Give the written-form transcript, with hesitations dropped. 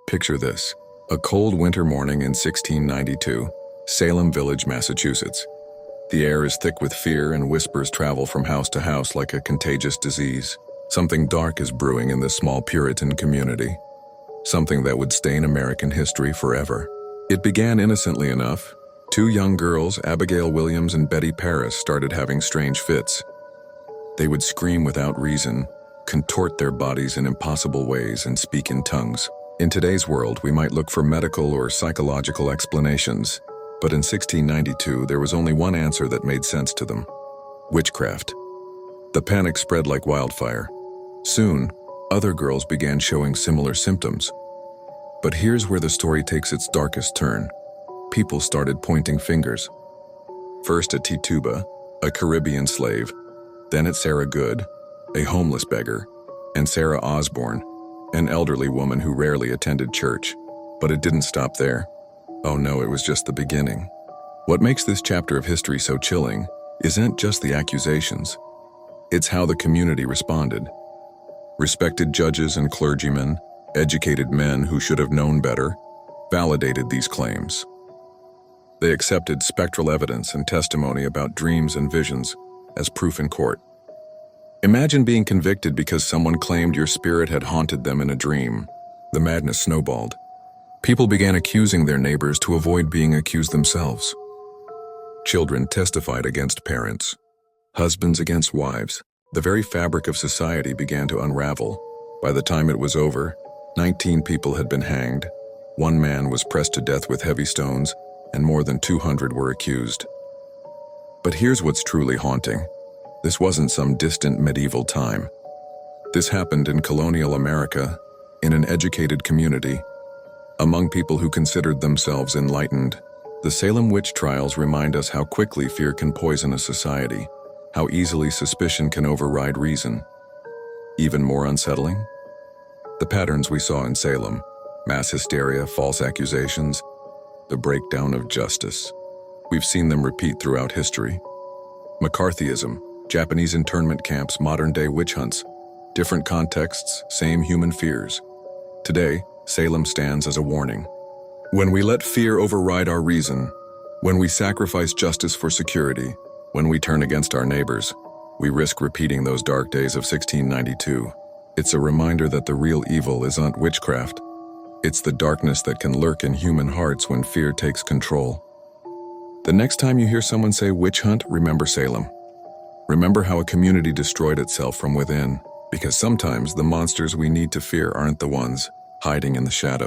Picture this: a cold winter morning in 1692, Salem Village, Massachusetts. The air is thick with fear and whispers travel from house to house like a contagious disease. Something dark is brewing in this small Puritan community. Something that would stain American history forever. It began innocently enough. Two young girls, Abigail Williams and Betty Paris, started having strange fits. They would scream without reason, contort their bodies in impossible ways, and speak in tongues. In today's world, we might look for medical or psychological explanations, but in 1692, there was only one answer that made sense to them: witchcraft. The panic spread like wildfire. Soon, other girls began showing similar symptoms. But here's where the story takes its darkest turn. People started pointing fingers. First at Tituba, a Caribbean slave, then at Sarah Good, a homeless beggar, and Sarah Osborne, an elderly woman who rarely attended church. But it didn't stop there. Oh no, it was just the beginning. What makes this chapter of history so chilling isn't just the accusations. It's how the community responded. Respected judges and clergymen, educated men who should have known better, validated these claims. They accepted spectral evidence and testimony about dreams and visions as proof in court. Imagine being convicted because someone claimed your spirit had haunted them in a dream. The madness snowballed. People began accusing their neighbors to avoid being accused themselves. Children testified against parents, husbands against wives. The very fabric of society began to unravel. By the time it was over, 19 people had been hanged, one man was pressed to death with heavy stones, and more than 200 were accused. But here's what's truly haunting. This wasn't some distant medieval time. This happened in colonial America, in an educated community, among people who considered themselves enlightened. The Salem witch trials remind us how quickly fear can poison a society, how easily suspicion can override reason. Even more unsettling? The patterns we saw in Salem: mass hysteria, false accusations, the breakdown of justice. We've seen them repeat throughout history. McCarthyism, Japanese internment camps, modern-day witch hunts. Different contexts, same human fears. Today, Salem stands as a warning. When we let fear override our reason, when we sacrifice justice for security, when we turn against our neighbors, we risk repeating those dark days of 1692. It's a reminder that the real evil isn't witchcraft. It's the darkness that can lurk in human hearts when fear takes control. The next time you hear someone say witch hunt, remember Salem. Remember how a community destroyed itself from within, because sometimes the monsters we need to fear aren't the ones hiding in the shadows.